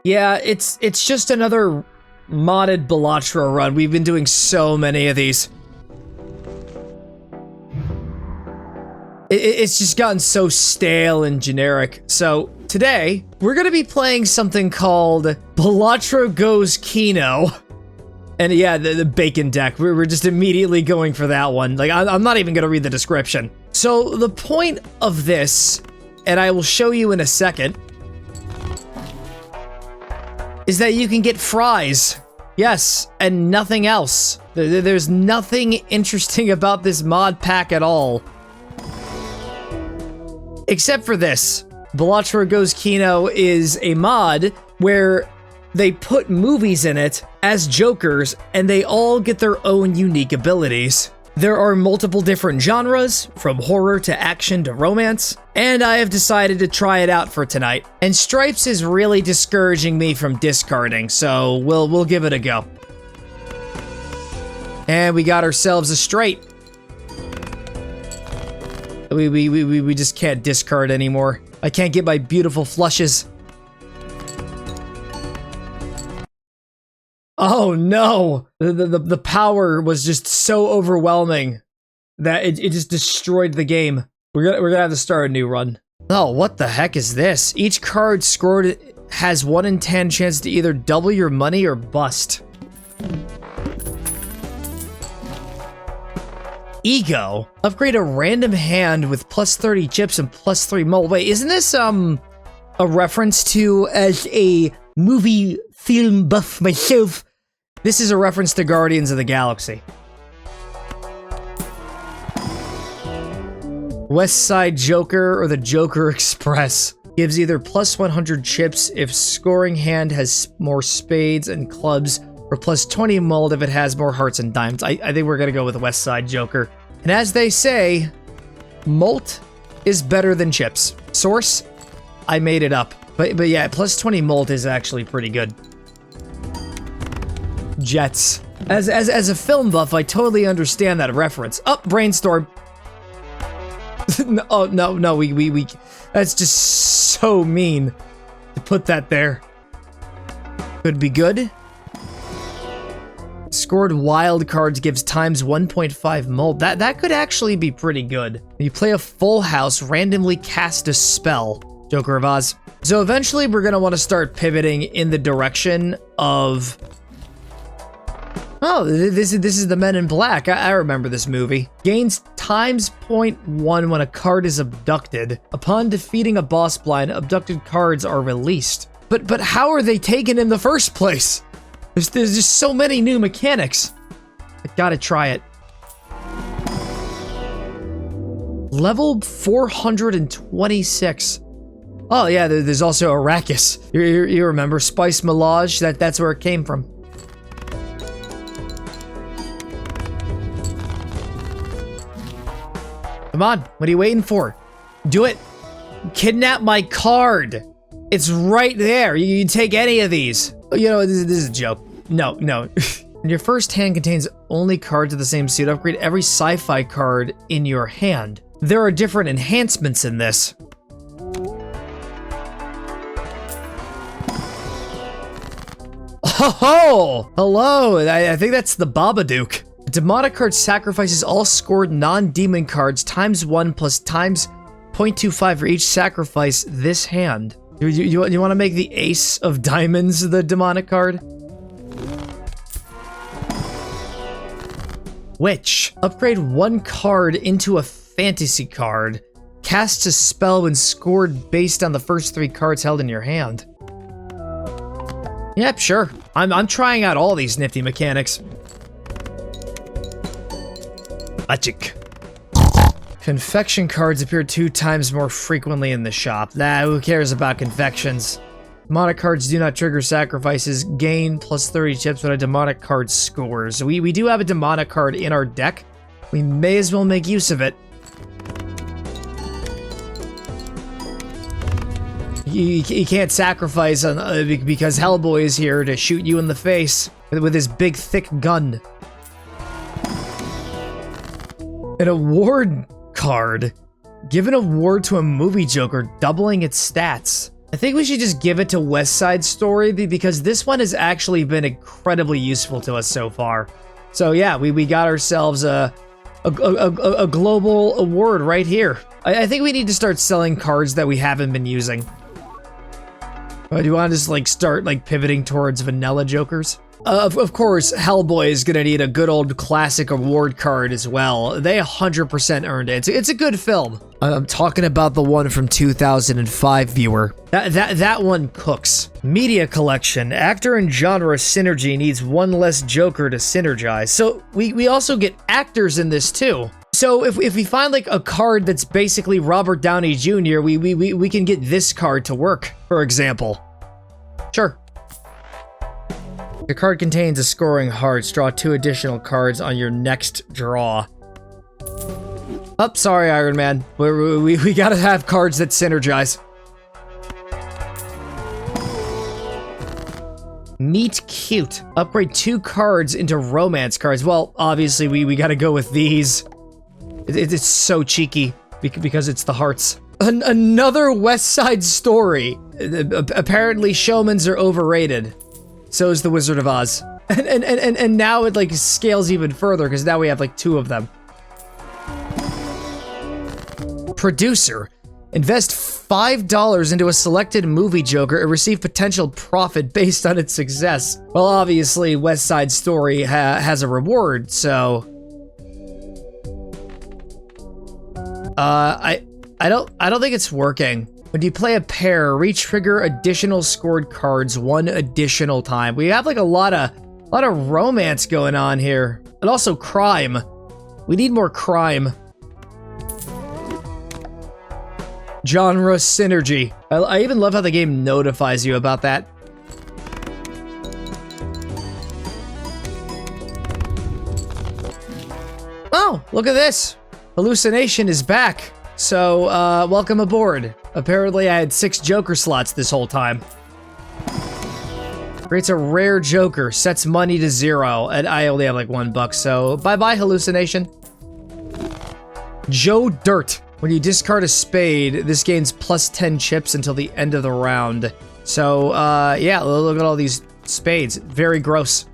Yeah, it's just another modded Balatro run. We've been doing so many of these. It's just gotten so stale and generic. So today, we're gonna be playing something called Balatro Goes Kino. And yeah, the bacon deck. We're just immediately going for that one. Like, I'm not even gonna read the description. So the point of this, and I will show you in a second, is that you can get fries. Yes, and nothing else. There's nothing interesting about this mod pack at all. Except for this. Balatro Goes Kino is a mod where they put movies in it as Jokers, and they all get their own unique abilities. There are multiple different genres, from horror to action to romance, and I have decided to try it out for tonight. And Stripes is really discouraging me from discarding, so we'll give it a go. And we got ourselves a straight. We just can't discard anymore. I can't get my beautiful flushes. Oh no! The power was just so overwhelming that it just destroyed the game. We're gonna have to start a new run. Oh, what the heck is this? Each card scored has 1 in 10 chance to either double your money or bust. Ego. Upgrade a random hand with plus 30 chips and plus 3 mold. Wait, isn't this a reference to, as a movie film buff myself, this is a reference to Guardians of the Galaxy. West Side Joker or the Joker Express gives either plus 100 chips if scoring hand has more spades and clubs, or plus 20 mold if it has more hearts and diamonds. I think we're gonna go with West Side Joker. And as they say, molt is better than chips. Source? I made it up. But yeah, plus 20 molt is actually pretty good. Jets. As a film buff, I totally understand that reference. Oh, brainstorm. No, we that's just so mean to put that there. Could be good. Scored wild cards gives times 1.5 mold. That could actually be pretty good. You play a full house, randomly cast a spell. Joker of Oz. So eventually we're gonna want to start pivoting in the direction of... Oh, this is the Men in Black. I remember this movie. Gains times 0.1 when a card is abducted. Upon defeating a boss blind, abducted cards are released. But how are they taken in the first place? There's just so many new mechanics. I gotta try it. Level 426. Oh yeah, there's also Arrakis. You remember Spice Melange? That's where it came from. Come on, what are you waiting for? Do it. Kidnap my card. It's right there. You can take any of these. You know, this is a joke. No. Your first hand contains only cards of the same suit. Upgrade every sci-fi card in your hand. There are different enhancements in this. Oh, hello. I think that's the Babadook. A demonic card sacrifices all scored non-demon cards ×1 plus times 0.25 for each sacrifice this hand. You want to make the Ace of Diamonds the demonic card? Witch. Upgrade 1 card into a fantasy card. Casts a spell when scored based on the first 3 cards held in your hand. Yep, sure. I'm trying out all these nifty mechanics. Magic. Confection cards appear 2 times more frequently in the shop. Nah, who cares about confections? Demonic cards do not trigger sacrifices. Gain plus 30 chips when a demonic card scores. We do have a demonic card in our deck. We may as well make use of it. You can't sacrifice because Hellboy is here to shoot you in the face with his big thick gun. An award card. Give an award to a movie Joker, doubling its stats. I think we should just give it to West Side Story because this one has actually been incredibly useful to us so far. So yeah, we got ourselves a global award right here. I think we need to start selling cards that we haven't been using. Do you want to just like start like pivoting towards vanilla jokers? Of course, Hellboy is gonna need a good old classic award card as well. They 100% earned it. It's a good film. I'm talking about the one from 2005, viewer. That one cooks. Media collection. Actor and genre synergy needs one less Joker to synergize. So we also get actors in this too. So if we find like a card that's basically Robert Downey Jr., we can get this card to work, for example. Sure. Your card contains a scoring hearts. Draw 2 additional cards on your next draw. Oh, sorry, Iron Man. We gotta have cards that synergize. Meet cute. Upgrade 2 cards into romance cards. Well, obviously we gotta go with these. It's so cheeky because it's the hearts. Another West Side Story. Apparently showmans are overrated. So is the Wizard of Oz. And now it like scales even further because now we have like 2 of them. Producer. Invest $5 into a selected movie Joker and receive potential profit based on its success. Well, obviously West Side Story has a reward, so I don't think it's working. When you play a pair, re-trigger additional scored cards 1 additional time. We have like a lot of romance going on here. And also crime. We need more crime. Genre synergy. I even love how the game notifies you about that. Oh, look at this. Hallucination is back. So, welcome aboard. Apparently I had 6 Joker slots this whole time. Creates a rare Joker, sets money to 0, and I only have like $1, so bye-bye, Hallucination. Joe Dirt. When you discard a spade, this gains plus 10 chips until the end of the round. So, yeah, look at all these spades. Very gross.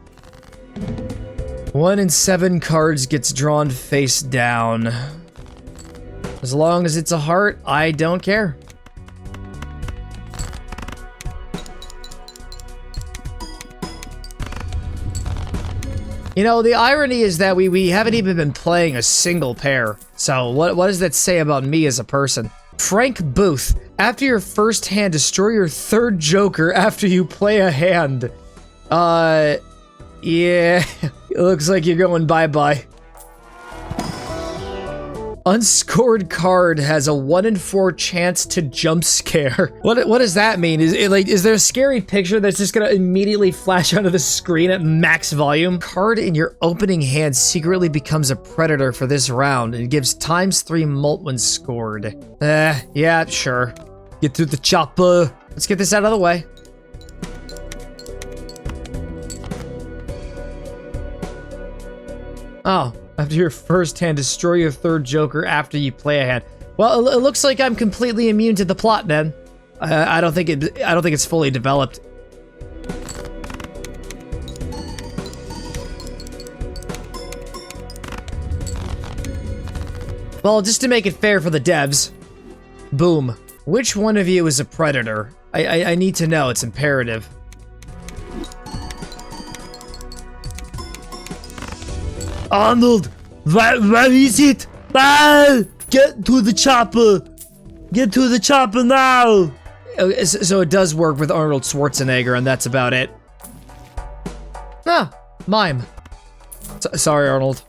1 in 7 cards gets drawn face down. As long as it's a heart, I don't care. You know, the irony is that we haven't even been playing a single pair. So what does that say about me as a person? Frank Booth. After your first hand, destroy your 3rd Joker after you play a hand. Yeah. It looks like you're going bye-bye. Unscored card has a 1 in 4 chance to jump scare. What does that mean? Is there a scary picture that's just gonna immediately flash onto the screen at max volume? Card in your opening hand secretly becomes a predator for this round and gives ×3 mult when scored. Yeah, sure. Get through the chopper. Let's get this out of the way. Oh. After your first hand, destroy your 3rd Joker after you play a hand. Well, it looks like I'm completely immune to the plot then. I don't think it's fully developed. Well, just to make it fair for the devs. Boom. Which one of you is a predator? I need to know. It's imperative. Arnold, where is it? Ah, get to the chopper. Get to the chopper now. So it does work with Arnold Schwarzenegger, and that's about it. Ah, mime. Sorry, Arnold.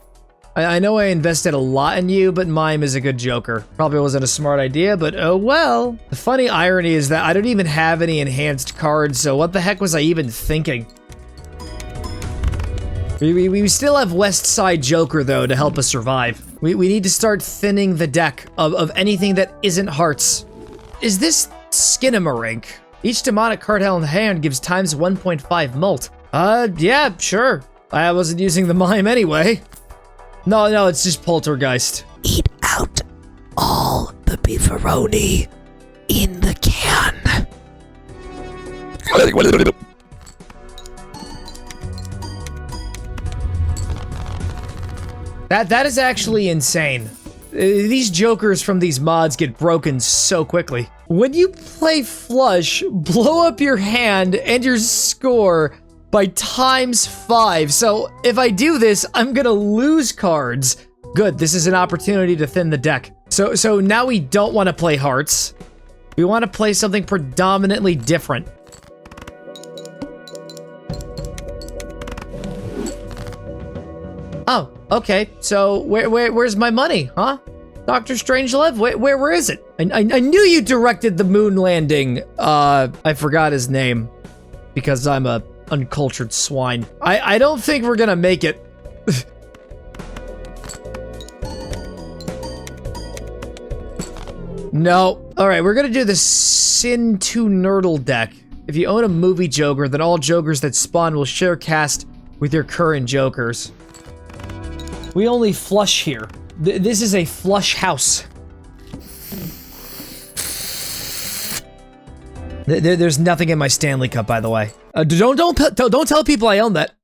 I know I invested a lot in you, but mime is a good Joker. Probably wasn't a smart idea, but oh well. The funny irony is that I don't even have any enhanced cards, so what the heck was I even thinking? We still have West Side Joker, though, to help us survive. We need to start thinning the deck of anything that isn't hearts. Is this Skinamarink? Each demonic card held in hand gives ×1.5 mult. Yeah, sure. I wasn't using the mime anyway. No, it's just Poltergeist. Eat out all the beefaroni in the can. That is actually insane. These jokers from these mods get broken so quickly. When you play flush, blow up your hand and your score by ×5. So if I do this, I'm gonna lose cards. Good, this is an opportunity to thin the deck. So now we don't want to play hearts. We want to play something predominantly different. Oh, okay. So where's my money, huh? Dr. Strangelove, where is it? I knew you directed the moon landing. I forgot his name because I'm a uncultured swine. I don't think we're gonna make it. No. All right, we're gonna do the Sin 2 Nerdle deck. If you own a movie Joker, then all Jokers that spawn will share cast with your current Jokers. We only flush here. This is a flush house. There's nothing in my Stanley Cup, by the way. Don't tell people I own that.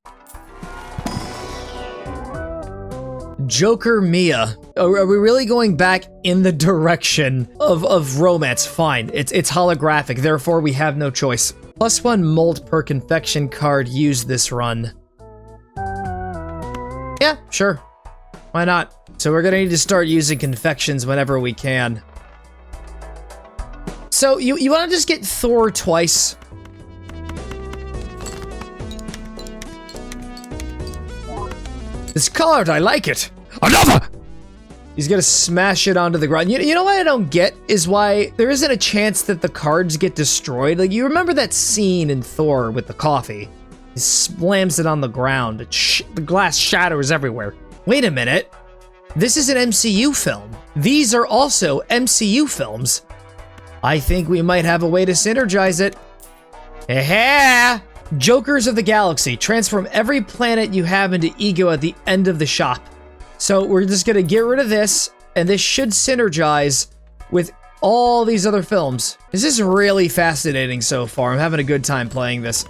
Joker Mia. Are we really going back in the direction of romance? Fine. It's holographic, therefore we have no choice. +1 mold per confection card used this run. Yeah, sure. Why not? So we're gonna need to start using confections whenever we can. So you wanna just get Thor twice? This card, I like it. Another! He's gonna smash it onto the ground. You know what I don't get is why there isn't a chance that the cards get destroyed. Like, you remember that scene in Thor with the coffee? He slams it on the ground. The glass shatters everywhere. Wait a minute. This is an MCU film. These are also MCU films. I think we might have a way to synergize it. Hey! Jokers of the Galaxy. Transform every planet you have into Ego at the end of the shop. So we're just gonna get rid of this, and this should synergize with all these other films. This is really fascinating so far. I'm having a good time playing this.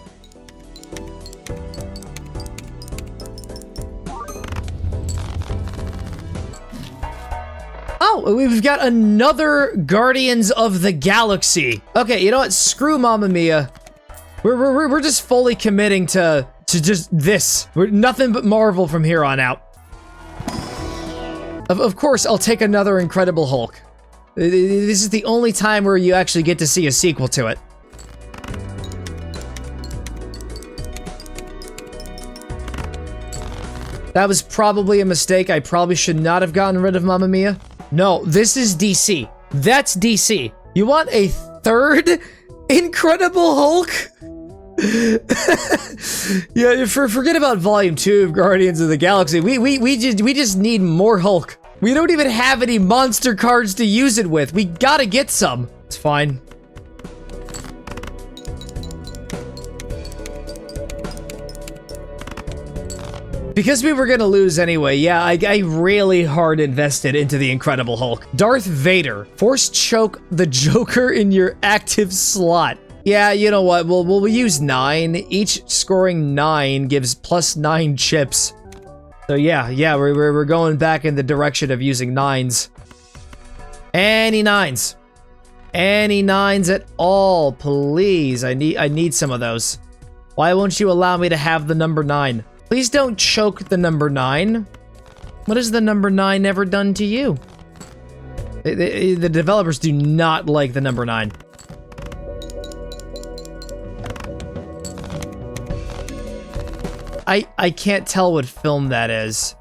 Oh, we've got another Guardians of the Galaxy. Okay, you know what? Screw Mamma Mia. We're just fully committing to just this. We're nothing but Marvel from here on out. Of course, I'll take another Incredible Hulk. This is the only time where you actually get to see a sequel to it. That was probably a mistake. I probably should not have gotten rid of Mamma Mia. No, this is DC. That's DC. You want a third Incredible Hulk? Yeah, forget about Volume 2 of Guardians of the Galaxy. We just need more Hulk. We don't even have any monster cards to use it with. We gotta get some. It's fine. Because we were gonna lose anyway, yeah, I really hard invested into the Incredible Hulk. Darth Vader. Force choke the Joker in your active slot. Yeah, you know what, we'll use 9. Each scoring 9 gives +9 chips. So yeah, we're going back in the direction of using 9s. Any 9s. Any 9s at all, please. I need some of those. Why won't you allow me to have the number 9? Please don't choke the number 9. What has the number 9 ever done to you? The developers do not like the number 9. I can't tell what film that is.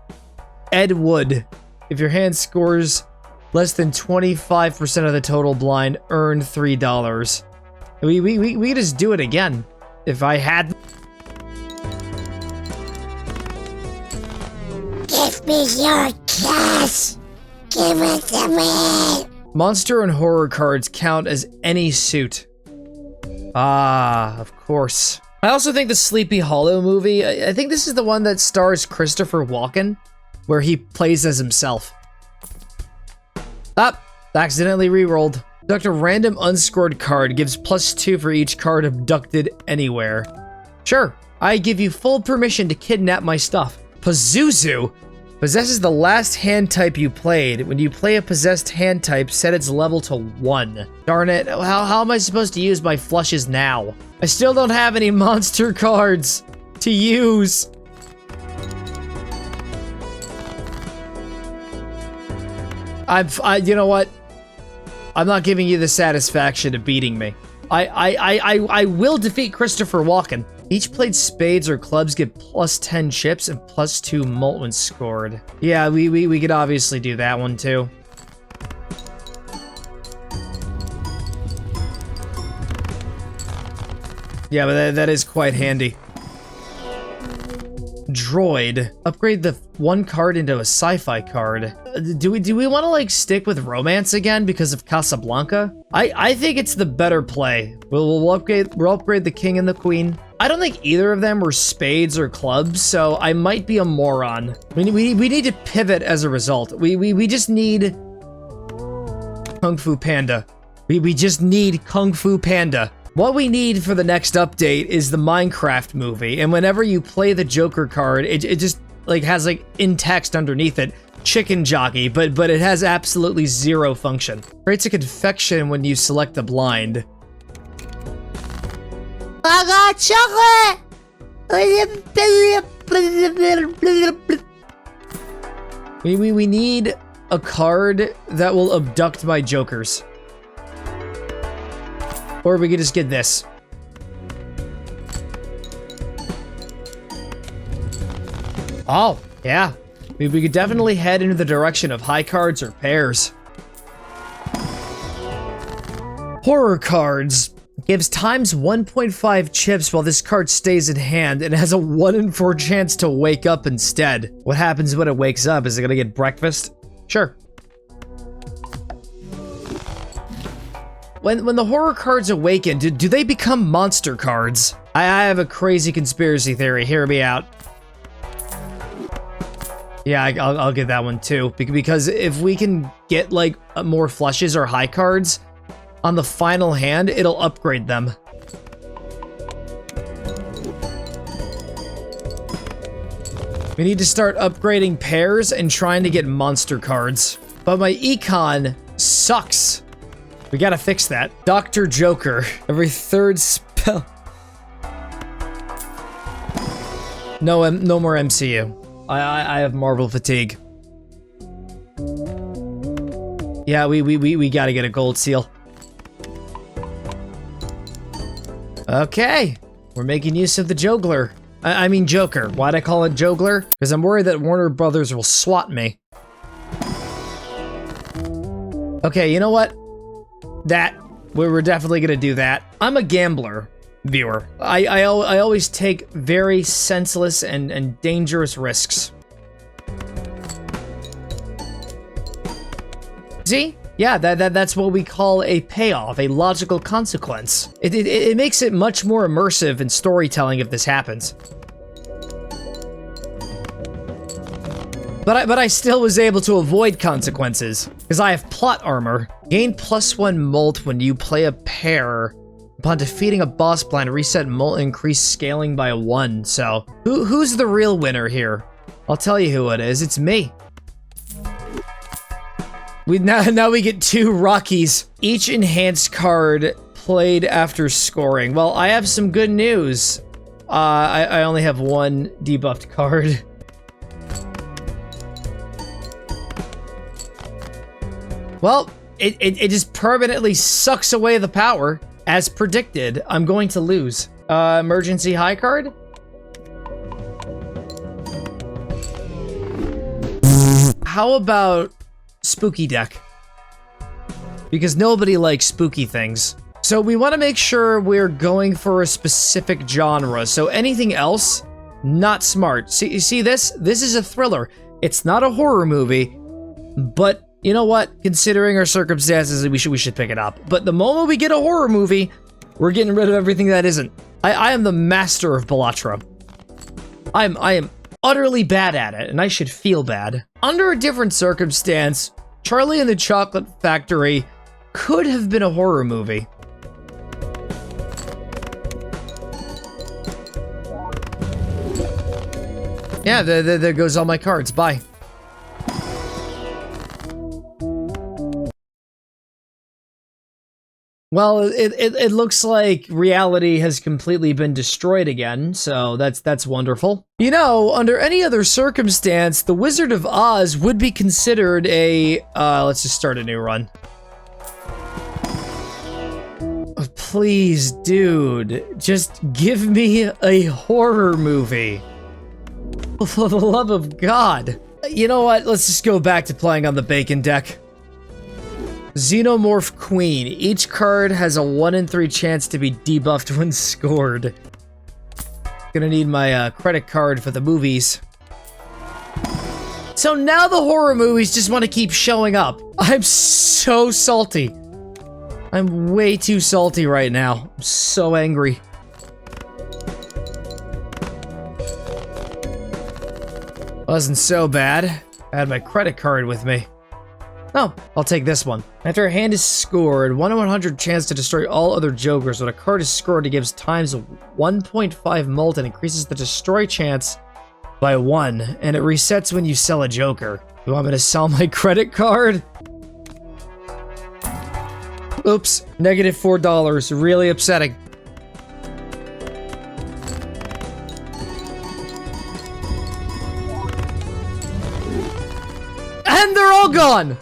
Ed Wood. If your hand scores less than 25% of the total blind, earn $3. We just do it again. If I had... Give me your cash! Give it to me! Monster and horror cards count as any suit. Ah, of course. I also think the Sleepy Hollow movie, I think this is the one that stars Christopher Walken, where he plays as himself. Ah, accidentally re-rolled. Select a random unscored card. Gives +2 for each card abducted anywhere. Sure, I give you full permission to kidnap my stuff. Pazuzu possesses the last hand type you played. When you play a possessed hand type, set its level to 1. Darn it, how am I supposed to use my flushes now? I still don't have any monster cards to use. You know what? I'm not giving you the satisfaction of beating me. I will defeat Christopher Walken. Each played spades or clubs get +10 chips and +2 mult when scored. Yeah, we could obviously do that one too. Yeah, but that is quite handy. Droid. Upgrade the 1 card into a sci-fi card. Do we want to like stick with romance again because of Casablanca? I think it's the better play. We'll upgrade the king and the queen. I don't think either of them were spades or clubs, so I might be a moron. We need to pivot as a result. We just need Kung Fu Panda. We just need Kung Fu Panda. What we need for the next update is the Minecraft movie, and whenever you play the Joker card, it just like has like in text underneath it, chicken jockey, but it has absolutely zero function. Creates a confection when you select the blind. I got chocolate! We need a card that will abduct my Jokers. Or we could just get this. Oh, yeah. We could definitely head into the direction of high cards or pairs. Horror cards. Gives times 1.5 chips while this card stays in hand and has a 1 in 4 chance to wake up instead. What happens when it wakes up? Is it gonna get breakfast? Sure. When the horror cards awaken, do they become monster cards? I have a crazy conspiracy theory. Hear me out. Yeah, I'll get that one too. Because if we can get like more flushes or high cards on the final hand, it'll upgrade them. We need to start upgrading pairs and trying to get monster cards. But my econ sucks. We gotta fix that. Dr. Joker. Every 3rd spell. No more MCU. I have Marvel fatigue. Yeah, we gotta get a gold seal. Okay, we're making use of the Jogler. I mean Joker. Why'd I call it Jogler? Because I'm worried that Warner Brothers will swat me. Okay, you know what? We're definitely gonna do that. I'm a gambler, viewer. I always take very senseless and dangerous risks. See? Yeah, that's what we call a payoff, a logical consequence. It makes it much more immersive in storytelling if this happens. But I still was able to avoid consequences, because I have plot armor. Gain +1 mult when you play a pair. Upon defeating a boss blind, reset mult and increase scaling by 1. So, who's the real winner here? I'll tell you who it is. It's me. Now we get 2 Rockies. Each enhanced card played after scoring. Well, I have some good news. I only have 1 debuffed card. Well, it just permanently sucks away the power. As predicted, I'm going to lose. Emergency high card? How about spooky deck? Because nobody likes spooky things. So we want to make sure we're going for a specific genre. So anything else, not smart. See this? This is a thriller. It's not a horror movie, but you know what? Considering our circumstances, we should pick it up. But the moment we get a horror movie, we're getting rid of everything that isn't. I am the master of Balatro. I am utterly bad at it, and I should feel bad. Under a different circumstance, Charlie and the Chocolate Factory could have been a horror movie. Yeah, there goes all my cards. Bye. Well, it looks like reality has completely been destroyed again, so that's wonderful. You know, under any other circumstance, the Wizard of Oz would be considered a, let's just start a new run. Oh, please, dude, just give me a horror movie. For the love of God. You know what, let's just go back to playing on the bacon deck. Xenomorph Queen. Each card has a 1 in 3 chance to be debuffed when scored. Gonna need my credit card for the movies. So now the horror movies just want to keep showing up. I'm so salty. I'm way too salty right now. I'm so angry. Wasn't so bad. I had my credit card with me. Oh, I'll take this one. After a hand is scored, 1 in 100 chance to destroy all other jokers. When a card is scored, it gives times 1.5 mult and increases the destroy chance by 1, and it resets when you sell a joker. You want me to sell my credit card? Oops, negative $4. Really upsetting. And they're all gone!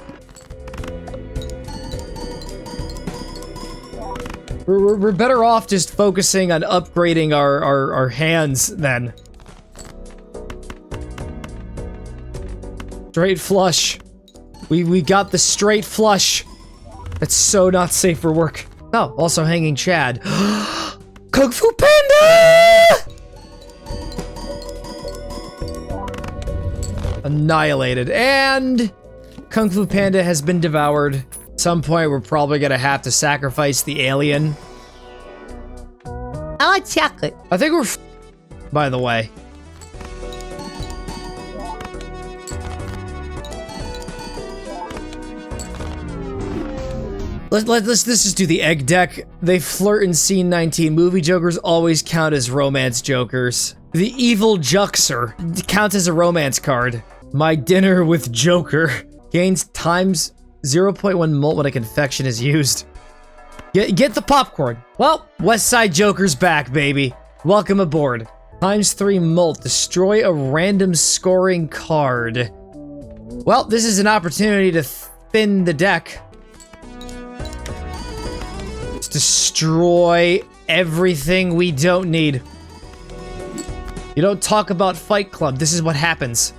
We're better off just focusing on upgrading our hands then. Straight flush. We got the straight flush. That's so not safe for work. Oh, also hanging Chad. Kung Fu Panda! Annihilated. And Kung Fu Panda has been devoured. At some point, we're probably gonna have to sacrifice the alien. I like chocolate. I think we're by the way. Let's just do the egg deck. They flirt in scene 19. Movie jokers always count as romance jokers. The evil Juxer counts as a romance card. My dinner with Joker gains times 0.1 mult when a confection is used. Get the popcorn. Well, West Side Joker's back, baby. Welcome aboard. Times 3 mult. Destroy a random scoring card. Well, this is an opportunity to thin the deck. Let's destroy everything we don't need. You don't talk about Fight Club. This is what happens.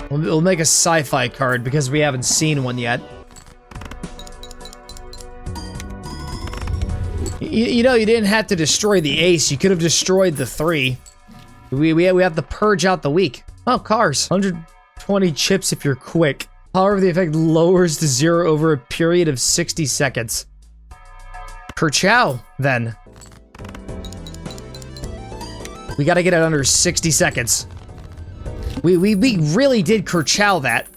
We'll make a sci-fi card because we haven't seen one yet. You know, you didn't have to destroy the ace. You could have destroyed the 3. We have to purge out the weak. Oh, cars. 120 chips if you're quick. However, the effect lowers to 0 over a period of 60 seconds. Kerchow, then. We gotta get it under 60 seconds. We really did Kerchow that.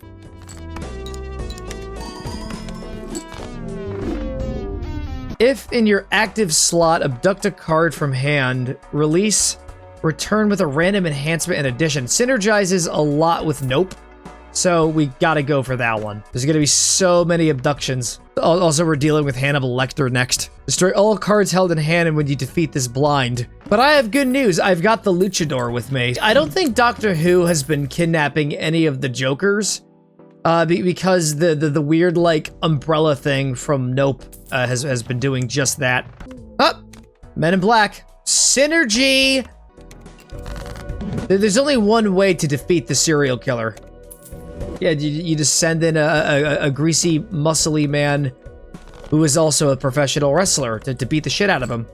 If in your active slot, abduct a card from hand, release, return with a random enhancement and addition. Synergizes a lot with Nope, so we gotta go for that one. There's gonna be so many abductions. Also, we're dealing with Hannibal Lecter next. Destroy all cards held in hand and when you defeat this blind. But I have good news, I've got the Luchador with me. I don't think Doctor Who has been kidnapping any of the Jokers, because the weird, like, umbrella thing from Nope has been doing just that. Oh, Men in Black. Synergy! There's only one way to defeat the serial killer. Yeah, you just send in a greasy, muscly man who is also a professional wrestler to beat the shit out of him.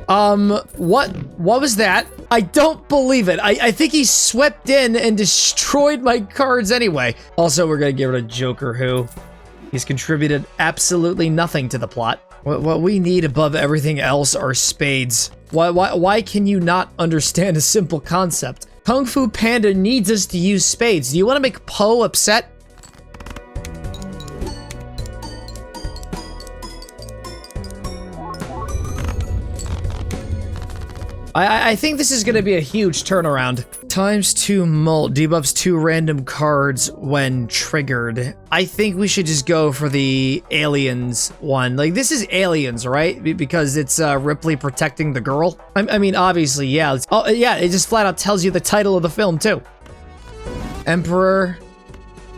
What was that? I don't believe it. I think he swept in and destroyed my cards anyway. Also, we're gonna get rid of Joker Who. He's contributed absolutely nothing to the plot. What we need above everything else are spades. Why can you not understand a simple concept? Kung Fu Panda needs us to use spades. Do you want to make Poe upset? I think this is going to be a huge turnaround. ×2 mult debuffs 2 random cards when triggered. I think we should just go for the aliens one. Like, this is aliens, right? Because it's Ripley protecting the girl. I mean, obviously, yeah. Oh, yeah, it just flat out tells you the title of the film, too. Emperor.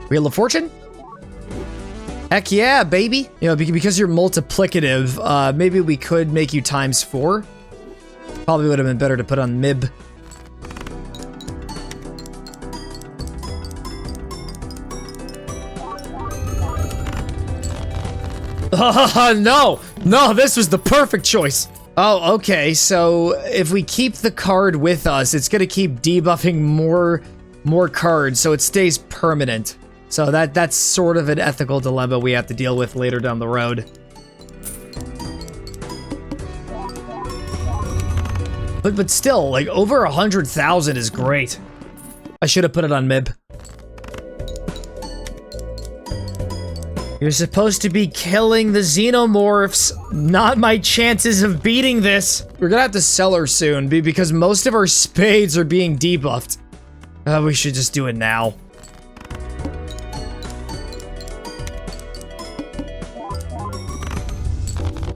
Wheel of Fortune? Heck yeah, baby. You know, because you're multiplicative, maybe we could make you ×4. Probably would have been better to put on Mib. No, this was the perfect choice. Oh, okay, so if we keep the card with us, it's gonna keep debuffing more cards, so it stays permanent. So that's sort of an ethical dilemma we have to deal with later down the road. But still, like, over 100,000 is great. I should have put it on Mib. You're supposed to be killing the xenomorphs. Not my chances of beating this. We're gonna have to sell her soon, because most of our spades are being debuffed. We should just do it now.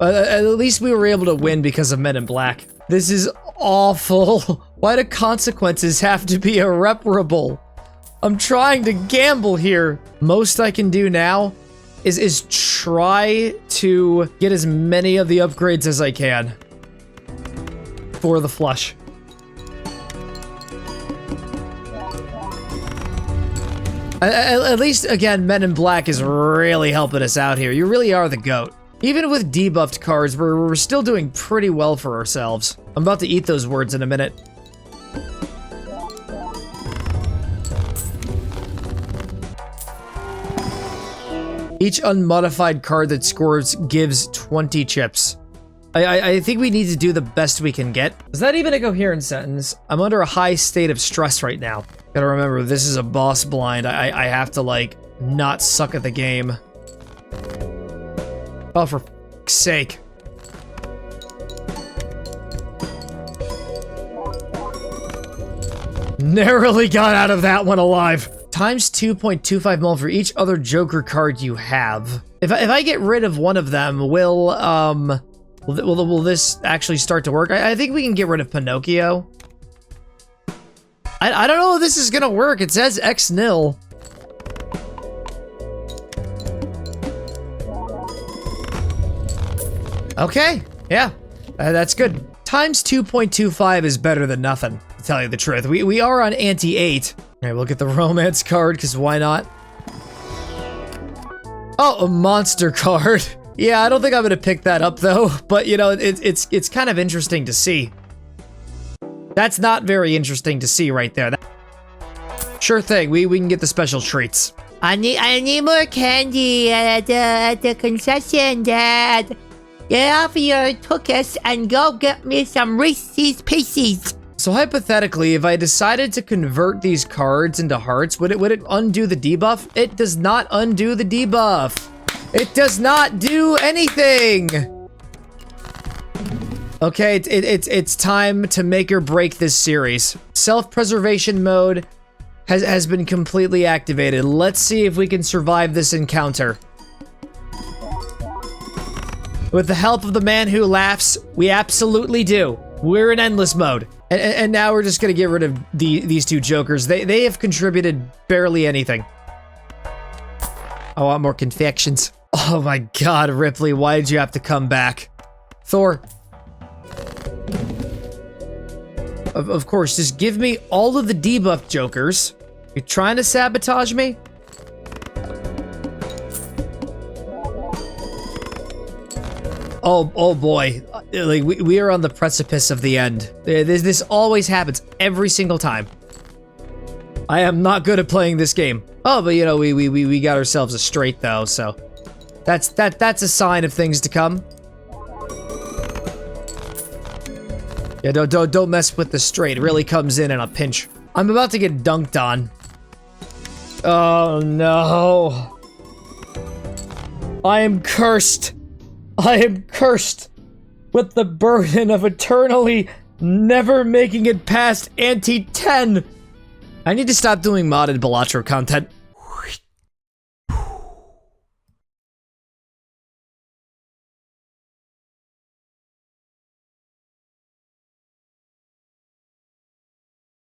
At least we were able to win because of Men in Black. This is awful. Why do consequences have to be irreparable? I'm trying to gamble here. Most I can do now is try to get as many of the upgrades as I can for the flush. At least, again, Men in Black is really helping us out here. You really are the GOAT. Even with debuffed cards, we're still doing pretty well for ourselves. I'm about to eat those words in a minute. Each unmodified card that scores gives 20 chips. I think we need to do the best we can get. Is that even a coherent sentence? I'm under a high state of stress right now. Gotta remember, this is a boss blind. I have to, like, not suck at the game. Oh, for f***'s sake. Narrowly got out of that one alive. ×2.25 mult for each other Joker card you have. If I get rid of one of them, will this actually start to work? I think we can get rid of Pinocchio. I don't know if this is gonna work. It says X-nil. Okay, yeah, that's good. ×2.25 is better than nothing, to tell you the truth. We are on ante-8. All right, we'll get the romance card, because why not? Oh, a monster card. Yeah, I don't think I'm gonna pick that up, though. But, you know, it's kind of interesting to see. That's not very interesting to see right there. Sure thing, we can get the special treats. I need more candy at the concession, Dad. Get off your cookies and go get me some Reese's Pieces. So hypothetically, if I decided to convert these cards into hearts, would it undo the debuff? It does not undo the debuff. It does not do anything. Okay, it's time to make or break this series. Self-preservation mode has been completely activated. Let's see if we can survive this encounter. With the help of the man who laughs, we absolutely do. We're in endless mode. And now we're just gonna get rid of these two jokers. They have contributed barely anything. I want more confections. Oh my god, Ripley, why did you have to come back? Thor. Of course, just give me all of the debuff jokers. You're trying to sabotage me? Oh boy, like we are on the precipice of the end. This always happens every single time. I am not good at playing this game. Oh, but you know, we got ourselves a straight though, so that's a sign of things to come. Yeah, don't mess with the straight. It really comes in a pinch. I'm about to get dunked on. Oh no. I am cursed. I am cursed with the burden of eternally never making it past ante 10. I need to stop doing modded Balatro content.